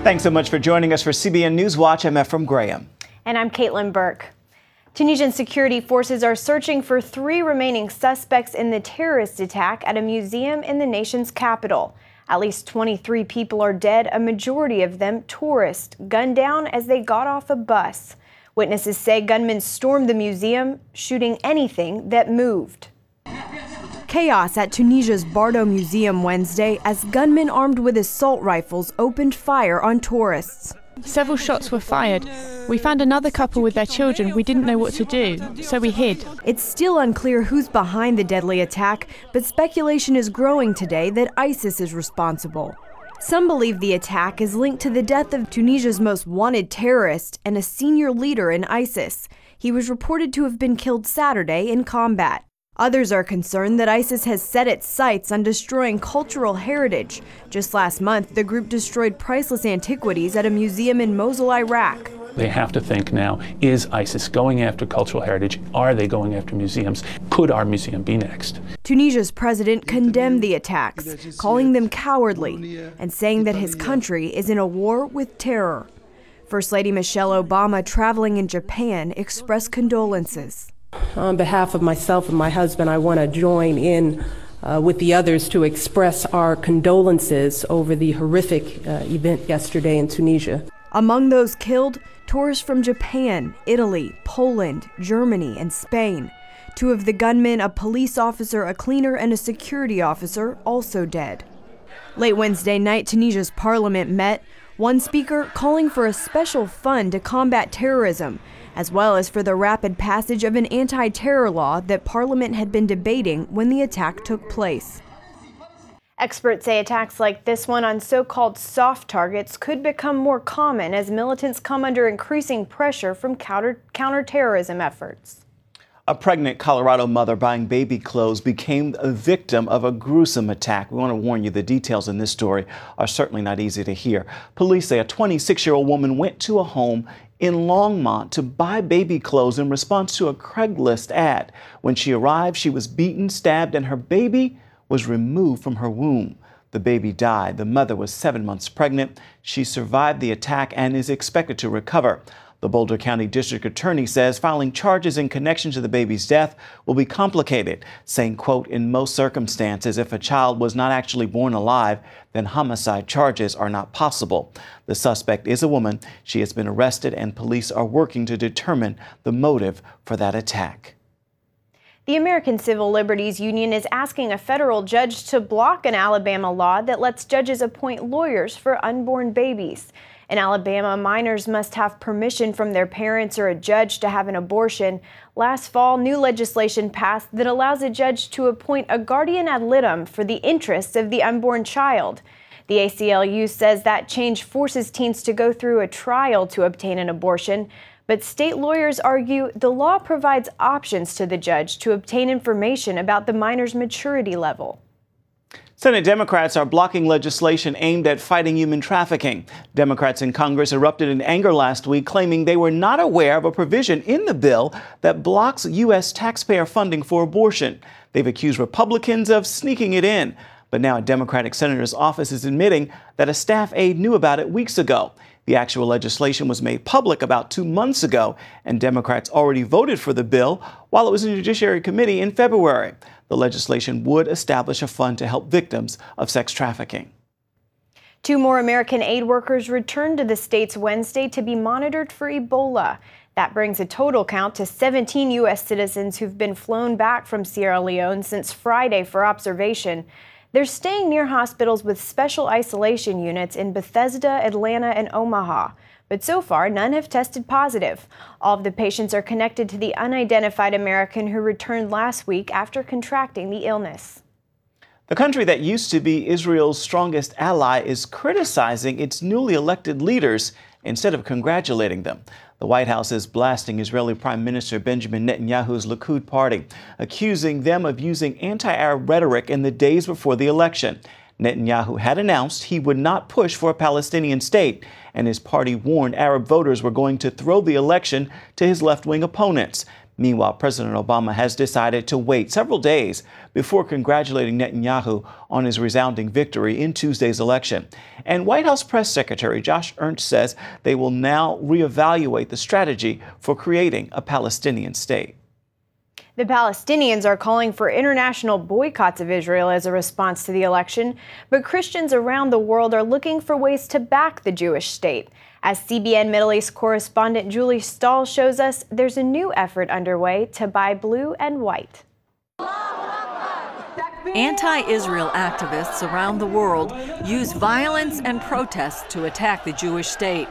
Thanks so much for joining us for CBN NewsWatch. I'm Ephraim Graham. And I'm Caitlin Burke. Tunisian security forces are searching for 3 remaining suspects in the terrorist attack at a museum in the nation's capital. At least 23 people are dead, a majority of them tourists, gunned down as they got off a bus. Witnesses say gunmen stormed the museum, shooting anything that moved. Chaos at Tunisia's Bardo Museum Wednesday as gunmen armed with assault rifles opened fire on tourists. Several shots were fired. We found another couple with their children. We didn't know what to do, so we hid. It's still unclear who's behind the deadly attack, but speculation is growing today that ISIS is responsible. Some believe the attack is linked to the death of Tunisia's most wanted terrorist and a senior leader in ISIS. He was reported to have been killed Saturday in combat. Others are concerned that ISIS has set its sights on destroying cultural heritage. Just last month, the group destroyed priceless antiquities at a museum in Mosul, Iraq. They have to think now, is ISIS going after cultural heritage? Are they going after museums? Could our museum be next? Tunisia's president condemned the attacks, calling them cowardly, and saying that his country is in a war with terror. First Lady Michelle Obama, traveling in Japan, expressed condolences. On behalf of myself and my husband, I want to join in with the others to express our condolences over the horrific event yesterday in Tunisia. Among those killed, tourists from Japan, Italy, Poland, Germany, and Spain. 2 of the gunmen, a police officer, a cleaner, and a security officer, also dead. Late Wednesday night, Tunisia's parliament met, one speaker calling for a special fund to combat terrorism, as well as for the rapid passage of an anti-terror law that Parliament had been debating when the attack took place. Experts say attacks like this one on so-called soft targets could become more common as militants come under increasing pressure from counterterrorism efforts. A pregnant Colorado mother buying baby clothes became a victim of a gruesome attack. We want to warn you, the details in this story are certainly not easy to hear. Police say a 26-year-old woman went to a home in Longmont to buy baby clothes in response to a Craigslist ad. When she arrived, she was beaten, stabbed, and her baby was removed from her womb. The baby died. The mother was 7 months pregnant. She survived the attack and is expected to recover. The Boulder County District Attorney says filing charges in connection to the baby's death will be complicated, saying, quote, in most circumstances, if a child was not actually born alive, then homicide charges are not possible. The suspect is a woman. She has been arrested, and police are working to determine the motive for that attack. The American Civil Liberties Union is asking a federal judge to block an Alabama law that lets judges appoint lawyers for unborn babies. In Alabama, minors must have permission from their parents or a judge to have an abortion. Last fall, new legislation passed that allows a judge to appoint a guardian ad litem for the interests of the unborn child. The ACLU says that change forces teens to go through a trial to obtain an abortion. But state lawyers argue the law provides options to the judge to obtain information about the minor's maturity level. Senate Democrats are blocking legislation aimed at fighting human trafficking. Democrats in Congress erupted in anger last week, claiming they were not aware of a provision in the bill that blocks U.S. taxpayer funding for abortion. They've accused Republicans of sneaking it in. But now a Democratic senator's office is admitting that a staff aide knew about it weeks ago. The actual legislation was made public about 2 months ago, and Democrats already voted for the bill while it was in the Judiciary Committee in February. The legislation would establish a fund to help victims of sex trafficking. 2 more American aid workers returned to the States Wednesday to be monitored for Ebola. That brings a total count to 17 U.S. citizens who've been flown back from Sierra Leone since Friday for observation. They're staying near hospitals with special isolation units in Bethesda, Atlanta, and Omaha. But so far, none have tested positive. All of the patients are connected to the unidentified American who returned last week after contracting the illness. The country that used to be Israel's strongest ally is criticizing its newly elected leaders instead of congratulating them. The White House is blasting Israeli Prime Minister Benjamin Netanyahu's Likud party, accusing them of using anti-Arab rhetoric in the days before the election. Netanyahu had announced he would not push for a Palestinian state, and his party warned Arab voters were going to throw the election to his left-wing opponents. Meanwhile, President Obama has decided to wait several days before congratulating Netanyahu on his resounding victory in Tuesday's election. And White House Press Secretary Josh Ernst says they will now reevaluate the strategy for creating a Palestinian state. The Palestinians are calling for international boycotts of Israel as a response to the election, but Christians around the world are looking for ways to back the Jewish state. As CBN Middle East correspondent Julie Stahl shows us, there's a new effort underway to buy blue and white. Anti-Israel activists around the world use violence and protests to attack the Jewish state.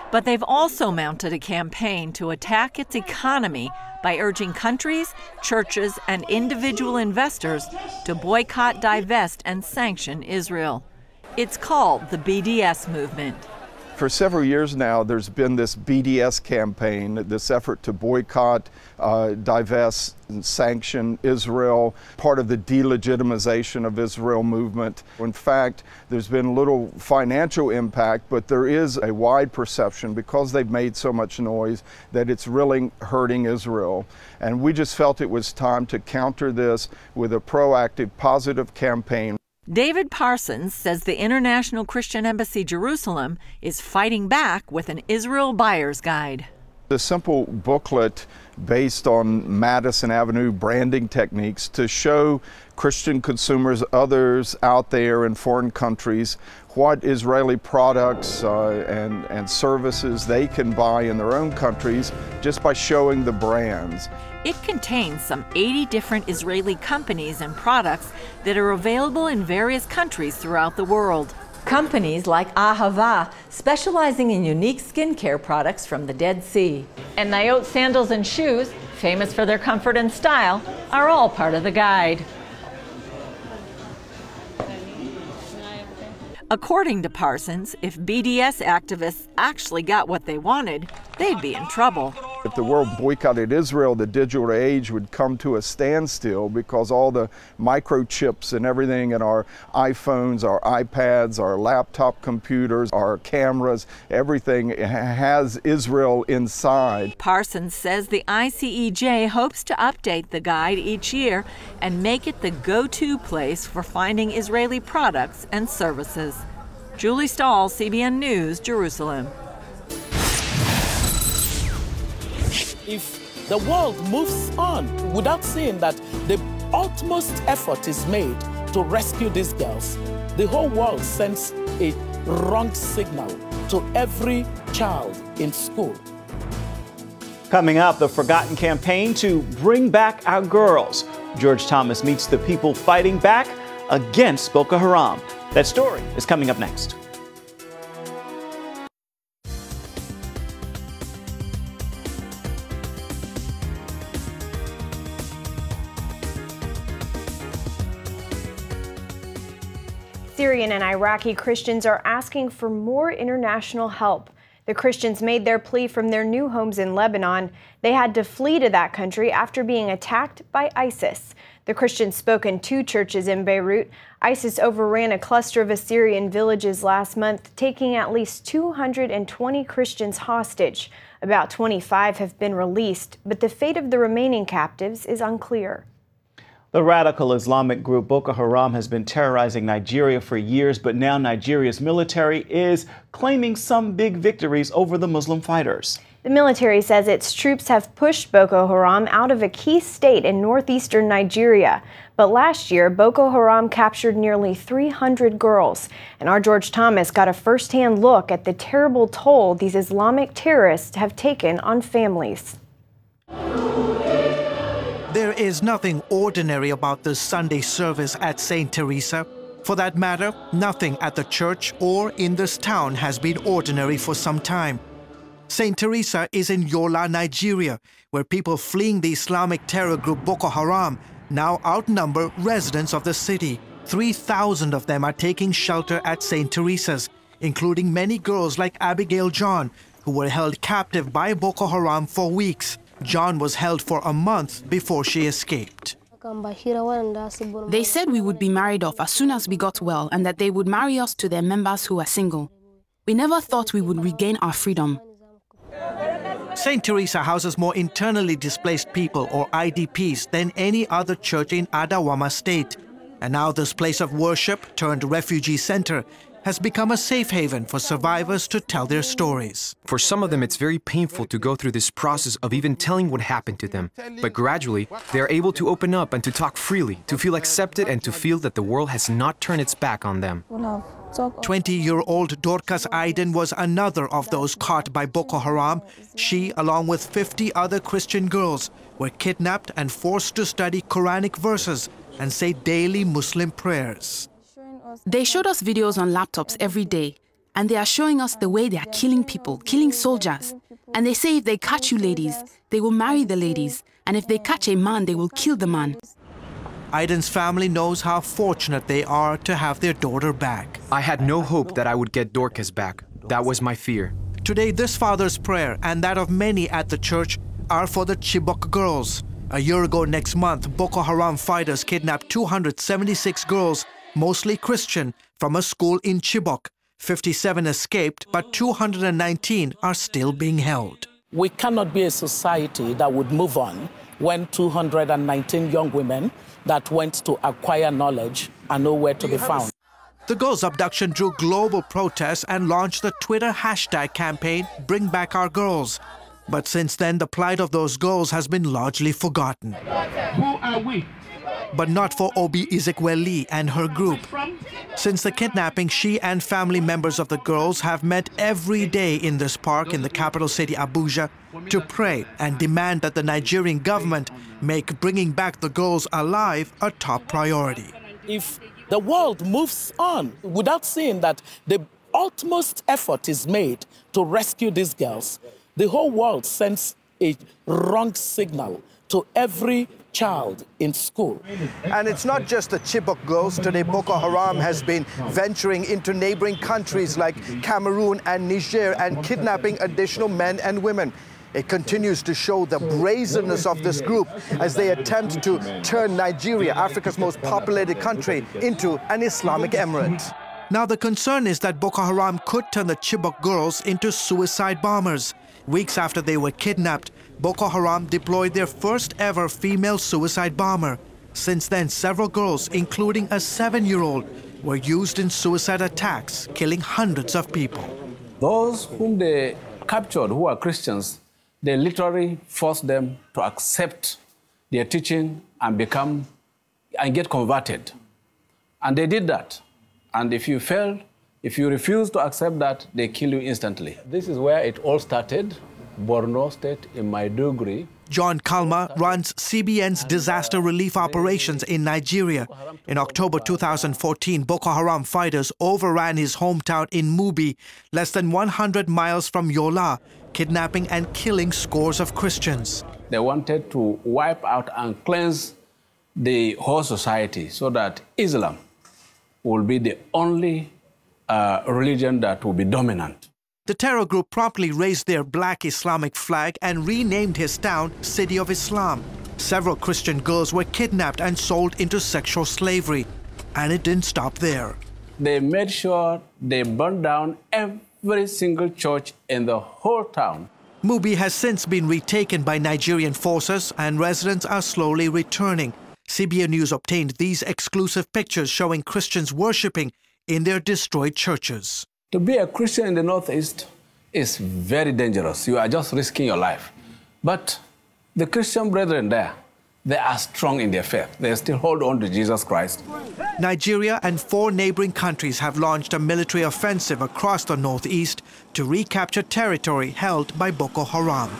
But they've also mounted a campaign to attack its economy by urging countries, churches, and individual investors to boycott, divest, and sanction Israel. It's called the BDS movement. For several years now, there's been this BDS campaign, this effort to boycott, divest, and sanction Israel, part of the delegitimization of Israel movement. In fact, there's been little financial impact, but there is a wide perception, because they've made so much noise, that it's really hurting Israel. And we just felt it was time to counter this with a proactive, positive campaign. David Parsons says the International Christian Embassy Jerusalem is fighting back with an Israel buyer's guide. A simple booklet based on Madison Avenue branding techniques to show Christian consumers, others out there in foreign countries, what Israeli products and services they can buy in their own countries just by showing the brands. It contains some 80 different Israeli companies and products that are available in various countries throughout the world. Companies like Ahava, specializing in unique skincare products from the Dead Sea. And Nayot sandals and shoes, famous for their comfort and style, are all part of the guide. According to Parsons, if BDS activists actually got what they wanted, they'd be in trouble. If the world boycotted Israel, the digital age would come to a standstill, because all the microchips and everything in our iPhones, our iPads, our laptop computers, our cameras, everything has Israel inside. Parsons says the ICEJ hopes to update the guide each year and make it the go-to place for finding Israeli products and services. Julie Stahl, CBN News, Jerusalem. If the world moves on without seeing that the utmost effort is made to rescue these girls, the whole world sends a wrong signal to every child in school. Coming up, the forgotten campaign to bring back our girls. George Thomas meets the people fighting back against Boko Haram. That story is coming up next. Syrian and Iraqi Christians are asking for more international help. The Christians made their plea from their new homes in Lebanon. They had to flee to that country after being attacked by ISIS. The Christians spoke in 2 churches in Beirut. ISIS overran a cluster of Assyrian villages last month, taking at least 220 Christians hostage. About 25 have been released, but the fate of the remaining captives is unclear. The radical Islamic group Boko Haram has been terrorizing Nigeria for years, but now Nigeria's military is claiming some big victories over the Muslim fighters. The military says its troops have pushed Boko Haram out of a key state in northeastern Nigeria. But last year, Boko Haram captured nearly 300 girls. And our George Thomas got a first-hand look at the terrible toll these Islamic terrorists have taken on families. There is nothing ordinary about this Sunday service at St. Teresa. For that matter, nothing at the church or in this town has been ordinary for some time. St. Teresa is in Yola, Nigeria, where people fleeing the Islamic terror group Boko Haram now outnumber residents of the city. 3,000 of them are taking shelter at St. Teresa's, including many girls like Abigail John, who were held captive by Boko Haram for weeks. John was held for a month before she escaped. They said we would be married off as soon as we got well and that they would marry us to their members who are single. We never thought we would regain our freedom. St. Teresa houses more internally displaced people, or IDPs, than any other church in Adamawa State. And now this place of worship, turned refugee center, has become a safe haven for survivors to tell their stories. For some of them, it's very painful to go through this process of even telling what happened to them. But gradually, they are able to open up and to talk freely, to feel accepted and to feel that the world has not turned its back on them. 20-year-old Dorcas Aiden was another of those caught by Boko Haram. She, along with 50 other Christian girls, were kidnapped and forced to study Quranic verses and say daily Muslim prayers. They showed us videos on laptops every day, and they are showing us the way they are killing people, killing soldiers. And they say if they catch you ladies, they will marry the ladies, and if they catch a man, they will kill the man. Aiden's family knows how fortunate they are to have their daughter back. I had no hope that I would get Dorcas back. That was my fear. Today, this father's prayer and that of many at the church are for the Chibok girls. A year ago next month, Boko Haram fighters kidnapped 276 girls, mostly Christian, from a school in Chibok. 57 escaped, but 219 are still being held. We cannot be a society that would move on when 219 young women that went to acquire knowledge are nowhere to be found. The girls' abduction drew global protests and launched the Twitter hashtag campaign, Bring Back Our Girls. But since then, the plight of those girls has been largely forgotten. Who are we? But not for Obi Ezekweli and her group. Since the kidnapping, she and family members of the girls have met every day in this park in the capital city, Abuja, to pray and demand that the Nigerian government make bringing back the girls alive a top priority. If the world moves on without seeing that the utmost effort is made to rescue these girls, the whole world sends a wrong signal to every child in school. And it's not just the Chibok girls. Today, Boko Haram has been venturing into neighboring countries like Cameroon and Niger and kidnapping additional men and women. It continues to show the brazenness of this group as they attempt to turn Nigeria, Africa's most populated country, into an Islamic emirate. Now the concern is that Boko Haram could turn the Chibok girls into suicide bombers. Weeks after they were kidnapped, Boko Haram deployed their first ever female suicide bomber. Since then, several girls, including a 7-year-old, were used in suicide attacks, killing hundreds of people. Those whom they captured who are Christians, they literally forced them to accept their teaching and get converted. And they did that. And if you failed, if you refuse to accept that, they kill you instantly. This is where it all started, Borno State in Maiduguri. John Kalma runs CBN's disaster relief operations in Nigeria. In October 2014, Boko Haram fighters overran his hometown in Mubi, less than 100 miles from Yola, kidnapping and killing scores of Christians. They wanted to wipe out and cleanse the whole society so that Islam will be the only religion that will be dominant. The terror group promptly raised their black Islamic flag and renamed his town City of Islam. Several Christian girls were kidnapped and sold into sexual slavery. And it didn't stop there. They made sure they burned down every single church in the whole town. Mubi has since been retaken by Nigerian forces and residents are slowly returning. CBN News obtained these exclusive pictures showing Christians worshipping in their destroyed churches. To be a Christian in the Northeast is very dangerous. You are just risking your life. But the Christian brethren there, they are strong in their faith. They still hold on to Jesus Christ. Nigeria and 4 neighboring countries have launched a military offensive across the Northeast to recapture territory held by Boko Haram.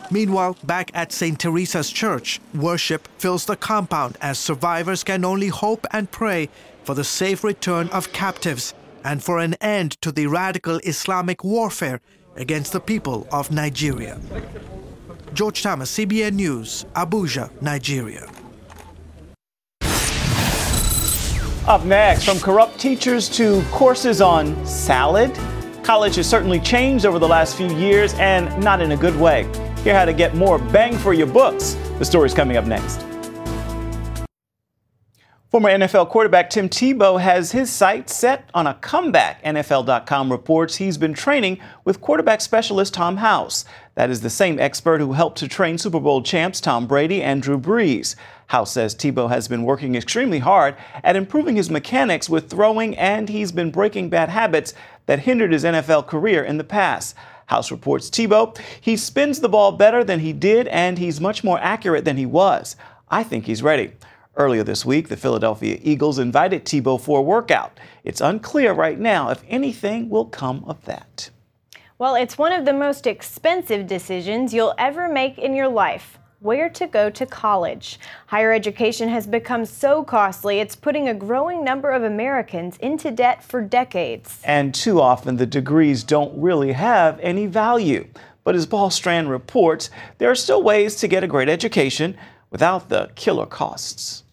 Meanwhile, back at St. Teresa's Church, worship fills the compound as survivors can only hope and pray for the safe return of captives and for an end to the radical Islamic warfare against the people of Nigeria. George Thomas, CBN News, Abuja, Nigeria. Up next, from corrupt teachers to courses on salad, college has certainly changed over the last few years and not in a good way. Hear how to get more bang for your books. The story's coming up next. Former NFL quarterback Tim Tebow has his sights set on a comeback. NFL.com reports he's been training with quarterback specialist Tom House. That is the same expert who helped to train Super Bowl champs Tom Brady and Drew Brees. House says Tebow has been working extremely hard at improving his mechanics with throwing, and he's been breaking bad habits that hindered his NFL career in the past. House reports Tebow, he spins the ball better than he did, and he's much more accurate than he was. I think he's ready. Earlier this week, the Philadelphia Eagles invited Tebow for a workout. It's unclear right now if anything will come of that. Well, it's one of the most expensive decisions you'll ever make in your life: where to go to college. Higher education has become so costly, it's putting a growing number of Americans into debt for decades. And too often, the degrees don't really have any value. But as Paul Strand reports, there are still ways to get a great education without the killer costs.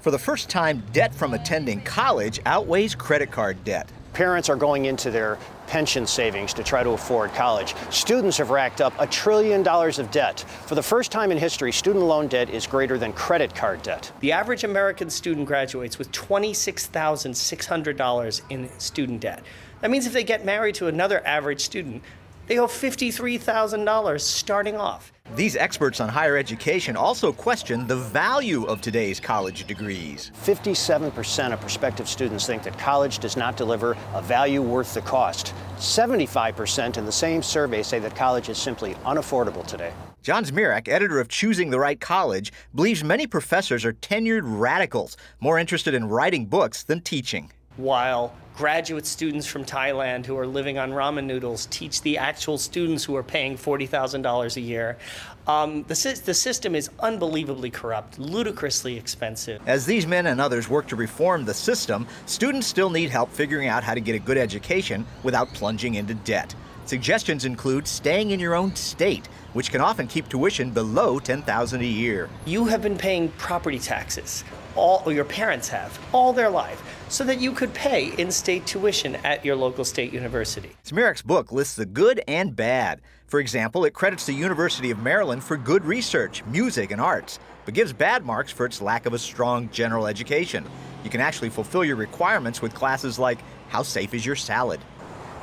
For the first time, debt from attending college outweighs credit card debt. Parents are going into their pension savings to try to afford college. Students have racked up $1 trillion of debt. For the first time in history, student loan debt is greater than credit card debt. The average American student graduates with $26,600 in student debt. That means if they get married to another average student, they owe $53,000 starting off. These experts on higher education also question the value of today's college degrees. 57% of prospective students think that college does not deliver a value worth the cost. 75% in the same survey say that college is simply unaffordable today. John Zmirak, editor of Choosing the Right College, believes many professors are tenured radicals, more interested in writing books than teaching. While graduate students from Thailand who are living on ramen noodles teach the actual students who are paying $40,000 a year, the system is unbelievably corrupt, ludicrously expensive. As these men and others work to reform the system, students still need help figuring out how to get a good education without plunging into debt. Suggestions include staying in your own state, which can often keep tuition below $10,000 a year. You have been paying property taxes, or your parents have, all their life, so that you could pay in-state tuition at your local state university. Zmirak's book lists the good and bad. For example, it credits the University of Maryland for good research, music, and arts, but gives bad marks for its lack of a strong general education. You can actually fulfill your requirements with classes like How Safe is Your Salad?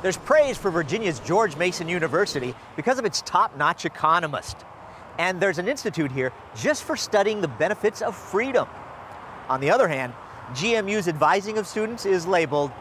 There's praise for Virginia's George Mason University because of its top-notch economist. And there's an institute here just for studying the benefits of freedom. On the other hand, GMU's advising of students is labeled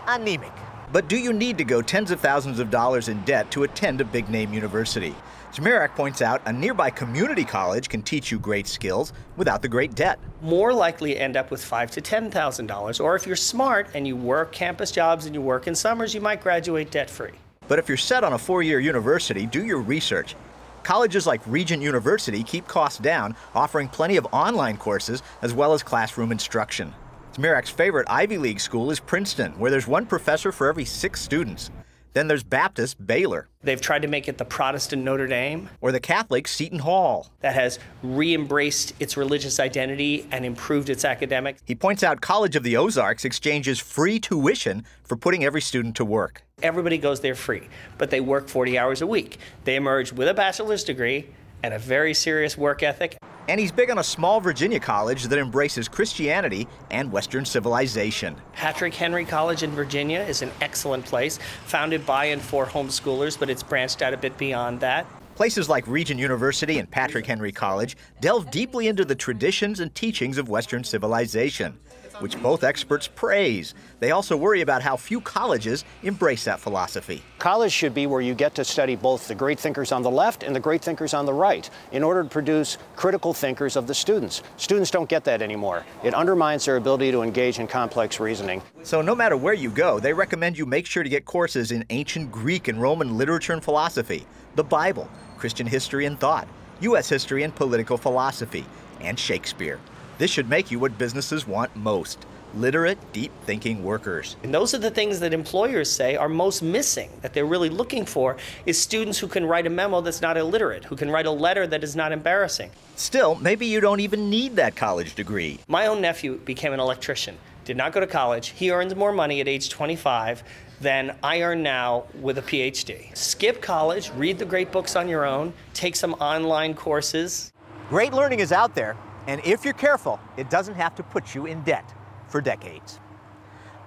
anemic. But do you need to go tens of thousands of dollars in debt to attend a big-name university? Zmirak points out a nearby community college can teach you great skills without the great debt. More likely to end up with $5,000 to $10,000, or if you're smart and you work campus jobs and you work in summers, you might graduate debt-free. But if you're set on a four-year university, do your research. Colleges like Regent University keep costs down, offering plenty of online courses as well as classroom instruction. Zmirak's favorite Ivy League school is Princeton, where there's one professor for every 6 students. Then there's Baptist Baylor. They've tried to make it the Protestant Notre Dame. Or the Catholic Seton Hall. That has re-embraced its religious identity and improved its academics. He points out College of the Ozarks exchanges free tuition for putting every student to work. Everybody goes there free, but they work 40 hours a week. They emerge with a bachelor's degree and a very serious work ethic. And he's big on a small Virginia college that embraces Christianity and Western civilization. Patrick Henry College in Virginia is an excellent place, founded by and for homeschoolers, but it's branched out a bit beyond that. Places like Regent University and Patrick Henry College delve deeply into the traditions and teachings of Western civilization, which both experts praise. They also worry about how few colleges embrace that philosophy. College should be where you get to study both the great thinkers on the left and the great thinkers on the right in order to produce critical thinkers of the students. Students don't get that anymore. It undermines their ability to engage in complex reasoning. So no matter where you go, they recommend you make sure to get courses in ancient Greek and Roman literature and philosophy, the Bible, Christian history and thought, U.S. history and political philosophy, and Shakespeare. This should make you what businesses want most: literate, deep-thinking workers. And those are the things that employers say are most missing, that they're really looking for, is students who can write a memo that's not illiterate, who can write a letter that is not embarrassing. Still, maybe you don't even need that college degree. My own nephew became an electrician, did not go to college. He earns more money at age 25 than I earn now with a PhD. Skip college, read the great books on your own, take some online courses. Great learning is out there. And if you're careful, it doesn't have to put you in debt for decades.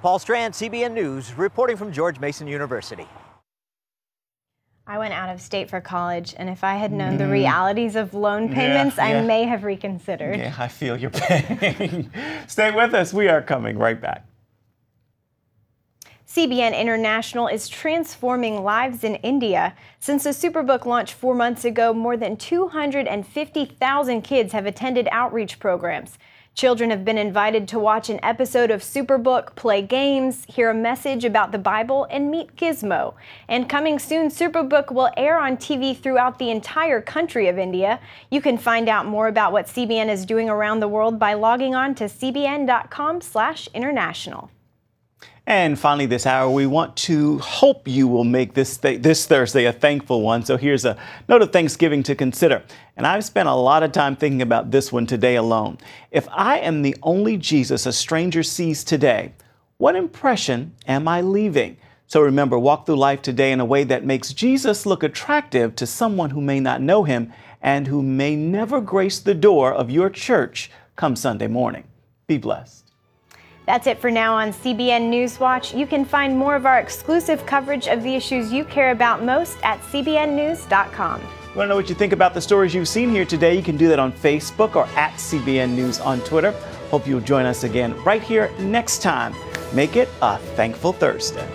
Paul Strand, CBN News, reporting from George Mason University. I went out of state for college, and if I had known the realities of loan payments, I may have reconsidered. Yeah, I feel your pain. Stay with us. We are coming right back. CBN International is transforming lives in India. Since the Superbook launched 4 months ago, more than 250,000 kids have attended outreach programs. Children have been invited to watch an episode of Superbook, play games, hear a message about the Bible, and meet Gizmo. And coming soon, Superbook will air on TV throughout the entire country of India. You can find out more about what CBN is doing around the world by logging on to cbn.com/international. And finally this hour, we want to hope you will make this Thursday a thankful one. So here's a note of Thanksgiving to consider. And I've spent a lot of time thinking about this one today alone. If I am the only Jesus a stranger sees today, what impression am I leaving? So remember, walk through life today in a way that makes Jesus look attractive to someone who may not know him and who may never grace the door of your church come Sunday morning. Be blessed. That's it for now on CBN NewsWatch. You can find more of our exclusive coverage of the issues you care about most at cbnnews.com. You want to know what you think about the stories you've seen here today? You can do that on Facebook or at CBN News on Twitter. Hope you'll join us again right here next time. Make it a thankful Thursday.